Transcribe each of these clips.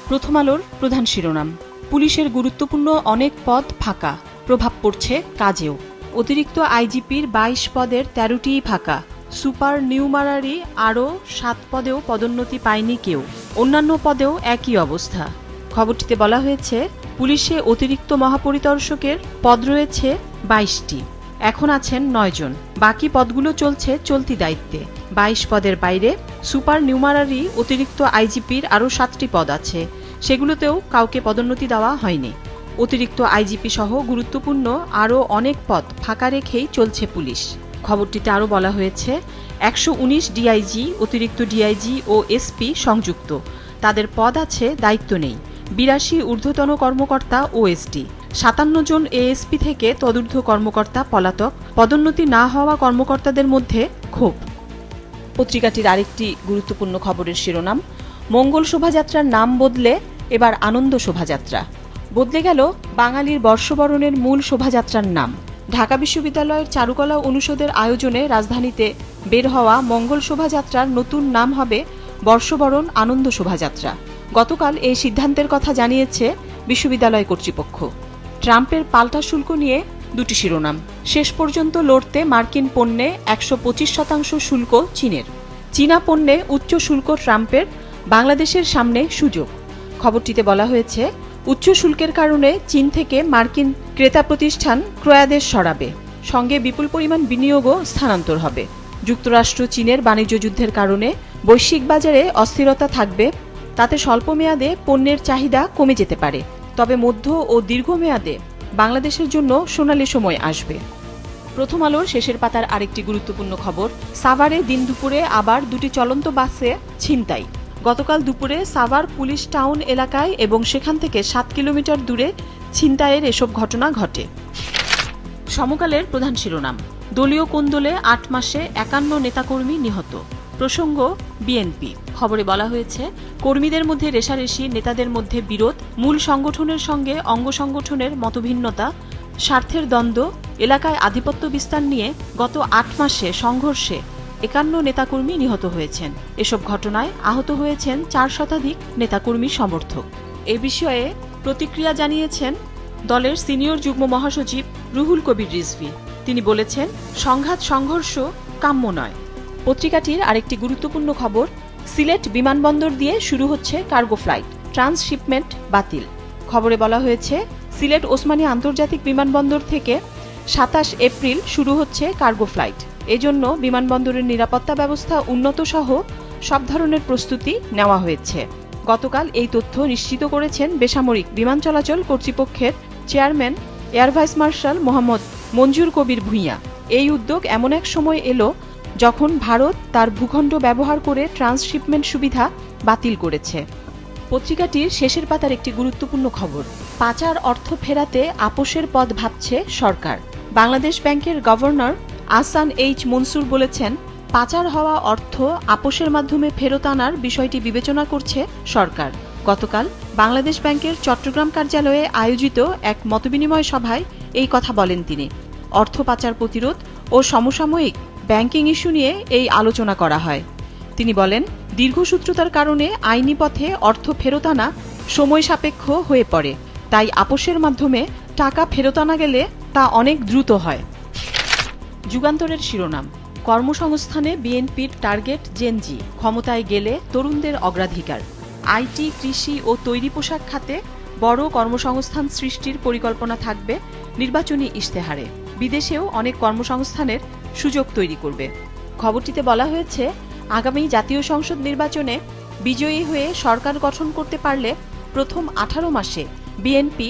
প্রথম আলোর প্রধান শিরোনাম, পুলিশের গুরুত্বপূর্ণ অনেক পদ ফাঁকা, প্রভাব পড়ছে কাজেও। অতিরিক্ত আইজিপির ২২ পদের ১৩টিই ফাঁকা। সুপার নিউমারারি আরও ৭ পদেও পদোন্নতি পায়নি কেউ। অন্যান্য পদেও একই অবস্থা। খবরটিতে বলা হয়েছে, পুলিশে অতিরিক্ত মহাপরিদর্শকের পদ রয়েছে ২২টি, এখন আছেন ৯ জন। বাকি পদগুলো চলছে চলতি দায়িত্বে। ২২ পদের বাইরে সুপার নিউমারারি অতিরিক্ত আইজিপির আরও ৭টি পদ আছে, সেগুলোতেও কাউকে পদোন্নতি দেওয়া হয়নি। অতিরিক্ত আইজিপি সহ গুরুত্বপূর্ণ আরও অনেক পদ ফাঁকা রেখেই চলছে পুলিশ। খবরটিতে আরও বলা হয়েছে, ১১৯ ডিআইজি, অতিরিক্ত ডিআইজি ও এসপি সংযুক্ত, তাদের পদ আছে, দায়িত্ব নেই। ৮২ ঊর্ধ্বতন কর্মকর্তা ওএসডি, ৫৭ জন এএসপি থেকে তদূর্ধ্ব কর্মকর্তা পলাতক। পদোন্নতি না হওয়া কর্মকর্তাদের মধ্যে ক্ষোভ। পত্রিকাটির আরেকটি গুরুত্বপূর্ণ খবরের শিরোনাম, মঙ্গল শোভাযাত্রার নাম বদলে এবার আনন্দ শোভাযাত্রা। বদলে গেল বাঙালির বর্ষবরণের মূল শোভাযাত্রার নাম। ঢাকা বিশ্ববিদ্যালয়ের চারুকলা অনুষদের আয়োজনে রাজধানীতে বের হওয়া মঙ্গল শোভাযাত্রার নতুন নাম হবে বর্ষবরণ আনন্দ শোভাযাত্রা। গতকাল এই সিদ্ধান্তের কথা জানিয়েছে বিশ্ববিদ্যালয় কর্তৃপক্ষ। ট্রাম্পের পাল্টা শুল্ক নিয়ে দুটি শিরোনাম। শেষ পর্যন্ত লড়তে মার্কিন পণ্যে ১২৫% শুল্ক চীনের। চীনা পণ্যে উচ্চ শুল্ক ট্রাম্পের, বাংলাদেশের সামনে সুযোগ। খবরটিতে বলা হয়েছে, উচ্চ শুল্কের কারণে চীন থেকে মার্কিন ক্রেতা প্রতিষ্ঠান ক্রয়াদেশ সরাবে, সঙ্গে বিপুল পরিমাণ বিনিয়োগও স্থানান্তর হবে। যুক্তরাষ্ট্র চীনের বাণিজ্য যুদ্ধের কারণে বৈশ্বিক বাজারে অস্থিরতা থাকবে, তাতে স্বল্প মেয়াদে পণ্যের চাহিদা কমে যেতে পারে, তবে মধ্য ও দীর্ঘমেয়াদে বাংলাদেশের জন্য সোনালী সময় আসবে। প্রথম আলোর শেষের পাতার আরেকটি গুরুত্বপূর্ণ খবর, সাভারে দিন দুপুরে আবার দুটি চলন্ত বাসে ছিনতাই। গতকাল দুপুরে সাভার পুলিশ টাউন এলাকায় এবং সেখান থেকে ৭ কিলোমিটার দূরে ছিনতাইয়ের এসব ঘটনা ঘটে। সমকালের প্রধান শিরোনাম, দলীয় কোন্দলে ৮ মাসে ৫১ নেতাকর্মী নিহত। প্রসঙ্গ বিএনপি। খবরে বলা হয়েছে, কর্মীদের মধ্যে রেষারেষি, নেতাদের মধ্যে বিরোধ, মূল সংগঠনের সঙ্গে অঙ্গ সংগঠনের মতভিন্নতা, স্বার্থের দ্বন্দ্ব, এলাকায় আধিপত্য বিস্তার নিয়ে গত ৮ মাসে সংঘর্ষে ৫১ নেতাকর্মী নিহত হয়েছেন। এসব ঘটনায় আহত হয়েছেন ৪ শতাধিক নেতাকর্মী সমর্থক। এ বিষয়ে প্রতিক্রিয়া জানিয়েছেন দলের সিনিয়র যুগ্ম মহাসচিব রুহুল কবির রিজভী। তিনি বলেছেন, সংঘাত সংঘর্ষ কাম্য নয়। পত্রিকাটির আরেকটি গুরুত্বপূর্ণ খবর, সিলেট বিমানবন্দর দিয়ে শুরু হচ্ছে কার্গো ফ্লাইট, ট্রান্সশিপমেন্ট বাতিল। খবরে বলা হয়েছে, সিলেট ওসমানী আন্তর্জাতিক বিমানবন্দর থেকে ২৭ এপ্রিল শুরু হচ্ছে কার্গো ফ্লাইট। এজন্য বিমানবন্দরের নিরাপত্তা ব্যবস্থা উন্নত সহ সব ধরনের প্রস্তুতি নেওয়া হয়েছে। গতকাল এই তথ্য নিশ্চিত করেছেন বেসামরিক বিমান চলাচল কর্তৃপক্ষের chairman air vice marshal Mohammad Manzur Kabir Bhuiyan. এই উদ্যোগ এমন এক সময় এলো যখন ভারত তার ভূখণ্ড ব্যবহার করে ট্রান্সশিপমেন্ট সুবিধা বাতিল করেছে। পত্রিকাটির শেষের পাতার একটি গুরুত্বপূর্ণ খবর, পাচার অর্থ ফেরাতে আপোষের পথ ভাবছে সরকার। বাংলাদেশ ব্যাংকের গভর্নর আহসান এইচ মনসুর বলেছেন, পাচার হওয়া অর্থ আপোষের মাধ্যমে ফেরত আনার বিষয়টি বিবেচনা করছে সরকার। গতকাল বাংলাদেশ ব্যাংকের চট্টগ্রাম কার্যালয়ে আয়োজিত এক মতবিনিময় সভায় এই কথা বলেন তিনি। অর্থ পাচার প্রতিরোধ ও সমসাময়িক ব্যাংকিং ইস্যু নিয়ে এই আলোচনা করা হয়। তিনি বলেন, দীর্ঘসূত্রতার কারণে আইনি পথে অর্থ ফেরত আনা সময় সাপেক্ষ হয়ে পড়ে, তাই আপোষের মাধ্যমে টাকা ফেরত আনা গেলে তা অনেক দ্রুত হয়। যুগান্তরের শিরোনাম, কর্মসংস্থানে বিএনপির টার্গেট জেনজি, ক্ষমতায় গেলে তরুণদের অগ্রাধিকার। আইটি, কৃষি ও তৈরি পোশাক খাতে বড় কর্মসংস্থান সৃষ্টির পরিকল্পনা থাকবে নির্বাচনী ইশতেহারে। বিদেশেও অনেক কর্মসংস্থানের সুযোগ তৈরি করবে। খবরটিতে বলা হয়েছে, আগামী জাতীয় সংসদ নির্বাচনে বিজয়ী হয়ে সরকার গঠন করতে পারলে প্রথম 18 মাসে বিএনপি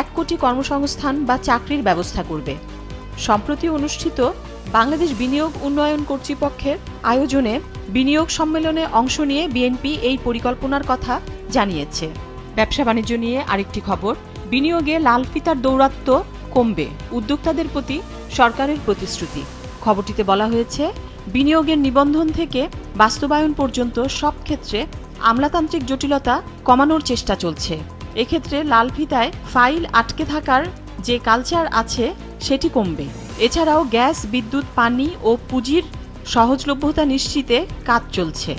১ কোটি কর্মসংস্থান বা চাকরির ব্যবস্থা করবে। সম্প্রতি অনুষ্ঠিত বাংলাদেশ বিনিয়োগ উন্নয়ন কর্তৃপক্ষের আয়োজনে বিনিয়োগ সম্মেলনে অংশ নিয়ে বিএনপি এই পরিকল্পনার কথা জানিয়েছে। ব্যবসা বাণিজ্য নিয়ে আরেকটি খবর, বিনিয়োগে লাল ফিতার দৌরাত্ম্য কমবে, উদ্যোক্তাদের প্রতি সরকারের প্রতিশ্রুতি। খবরটিতে বলা হয়েছে, বিনিয়োগের নিবন্ধন থেকে বাস্তবায়ন পর্যন্ত সব ক্ষেত্রে আমলাতান্ত্রিক জটিলতা কমানোর চেষ্টা চলছে। এক্ষেত্রে লাল ফিতায় ফাইল আটকে থাকার যে কালচার আছে সেটি কমবে। এছাড়াও গ্যাস, বিদ্যুৎ, পানি ও পুঁজির সহজলভ্যতা নিশ্চিতে কাজ চলছে।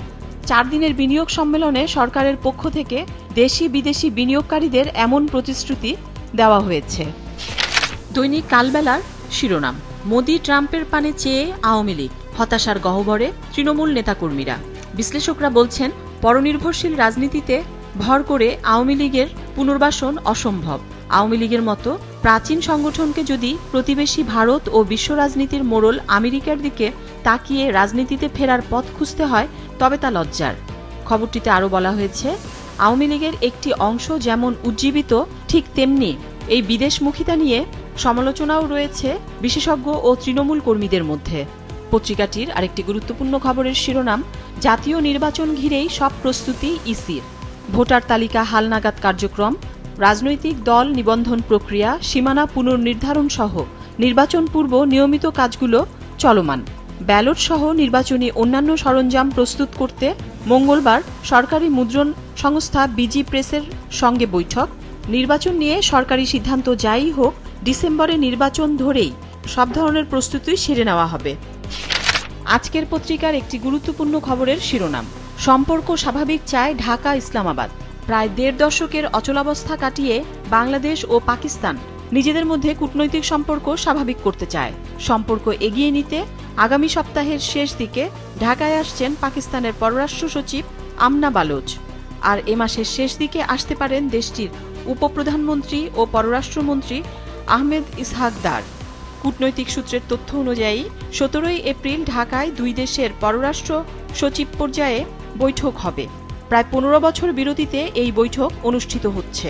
4 দিনের বিনিয়োগ সম্মেলনে সরকারের পক্ষ থেকে দেশি বিদেশি বিনিয়োগকারীদের এমন প্রতিশ্রুতি দেওয়া হয়েছে। দৈনিক কালবেলার শিরোনাম, মোদি ট্রাম্পের পানে চেয়ে আওয়ামী লীগ, হতাশার গহ্বরে তৃণমূল নেতাকর্মীরা। বিশ্লেষকরা বলছেন, পরনির্ভরশীল রাজনীতিতে ভর করে আওয়ামী লীগের পুনর্বাসন অসম্ভব। আওয়ামী লীগের মতো প্রাচীন সংগঠনকে যদি প্রতিবেশী ভারত ও বিশ্ব রাজনীতির মোড়ল আমেরিকার দিকে তাকিয়ে রাজনীতিতে ফেরার পথ খুঁজতে হয়, তবে তা লজ্জার। খবরটিতে আরও বলা হয়েছে, আওয়ামী লীগের একটি অংশ যেমন উজ্জীবিত, ঠিক তেমনি এই বিদেশমুখিতা নিয়ে সমালোচনাও রয়েছে বিশেষজ্ঞ ও তৃণমূল কর্মীদের মধ্যে। পত্রিকাটির আরেকটি গুরুত্বপূর্ণ খবরের শিরোনাম, জাতীয় নির্বাচন ঘিরেই সব প্রস্তুতি ইসির। ভোটার তালিকা হালনাগাদ কার্যক্রম, রাজনৈতিক দল নিবন্ধন প্রক্রিয়া, সীমানা পুনর্নির্ধারণ সহ নির্বাচন পূর্ব নিয়মিত কাজগুলো চলমান। ব্যালট সহ নির্বাচনী অন্যান্য সরঞ্জাম প্রস্তুত করতে মঙ্গলবার সরকারি মুদ্রণ সংস্থা বিজি প্রেসের সঙ্গে বৈঠক। নির্বাচন নিয়ে সরকারি সিদ্ধান্ত যাই হোক, ডিসেম্বরে নির্বাচন ধরেই সব ধরনের প্রস্তুতি সেরে নেওয়া হবে। আজকের পত্রিকার একটি গুরুত্বপূর্ণ খবরের শিরোনাম, সম্পর্ক স্বাভাবিক চায় ঢাকা ইসলামাবাদ। প্রায় 1.5 দশকের অচলাবস্থা কাটিয়ে বাংলাদেশ ও পাকিস্তান নিজেদের মধ্যে কূটনৈতিক সম্পর্ক স্বাভাবিক করতে চায়। সম্পর্ক এগিয়ে নিতে আগামী সপ্তাহের শেষ দিকে ঢাকায় আসছেন পাকিস্তানের পররাষ্ট্র সচিব আমনা বালোচ। আর এ মাসের শেষ দিকে আসতে পারেন দেশটির উপপ্রধানমন্ত্রী ও পররাষ্ট্রমন্ত্রী আহমেদ ইসহাক দার। কূটনৈতিক সূত্রের তথ্য অনুযায়ী 17 এপ্রিল ঢাকায় দুই দেশের পররাষ্ট্র সচিব পর্যায়ে বৈঠক হবে। প্রায় 15 বছর বিরতিতে এই বৈঠক অনুষ্ঠিত হচ্ছে।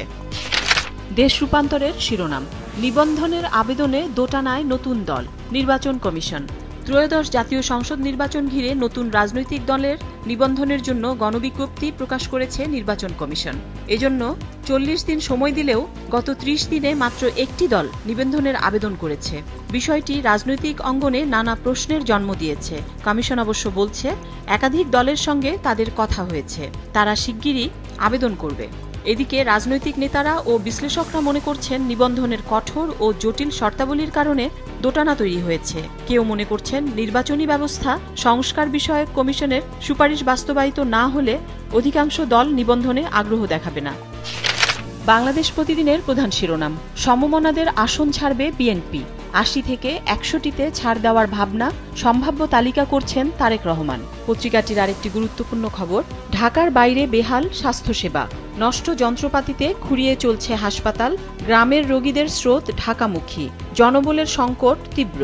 দেশ রূপান্তরের শিরোনাম, নিবন্ধনের আবেদনে দোটানায় নতুন দল, নির্বাচন কমিশন। ত্রয়োদশ জাতীয় সংসদ নির্বাচন ঘিরে নতুন রাজনৈতিক দলের নিবন্ধনের জন্য গণবিজ্ঞপ্তি প্রকাশ করেছে নির্বাচন কমিশন। এজন্য 40 দিন সময় দিলেও গত 30 দিনে মাত্র একটি দল নিবন্ধনের আবেদন করেছে। বিষয়টি রাজনৈতিক অঙ্গনে নানা প্রশ্নের জন্ম দিয়েছে। কমিশন অবশ্য বলছে, একাধিক দলের সঙ্গে তাদের কথা হয়েছে, তারা শিগগিরই আবেদন করবে। এদিকে রাজনৈতিক নেতারা ও বিশ্লেষকরা মনে করছেন, নিবন্ধনের কঠোর ও জটিল শর্তাবলীর কারণে দোটানা তৈরি হয়েছে। কেউ মনে করছেন, নির্বাচনী ব্যবস্থা সংস্কার বিষয়ক কমিশনের সুপারিশ বাস্তবায়িত না হলে অধিকাংশ দল নিবন্ধনে আগ্রহ দেখাবে না। বাংলাদেশ প্রতিদিনের প্রধান শিরোনাম, সমমনাদের আসন ছাড়বে বিএনপি, 80 থেকে 100টিতে ছাড় দেওয়ার ভাবনা, সম্ভাব্য তালিকা করছেন তারেক রহমান। পত্রিকাটির আরেকটি গুরুত্বপূর্ণ খবর, ঢাকার বাইরে বেহাল স্বাস্থ্যসেবা, নষ্ট যন্ত্রপাতিতে খুঁড়িয়ে চলছে হাসপাতাল, গ্রামের রোগীদের স্রোত ঢাকামুখী, জনবলের সংকট তীব্র।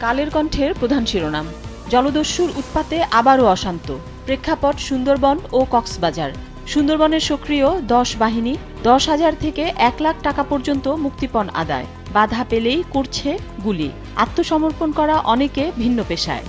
কালের কণ্ঠের প্রধান শিরোনাম, জলদস্যুর উৎপাতে আবারও অশান্ত, প্রেক্ষাপট সুন্দরবন ও কক্সবাজার। সুন্দরবনের সক্রিয় 10 বাহিনী, 10,000 থেকে 1 লাখ টাকা পর্যন্ত মুক্তিপণ আদায়, বাধা পেলেই করছে গুলি, আত্মসমর্পণ করা অনেকে ভিন্ন পেশায়।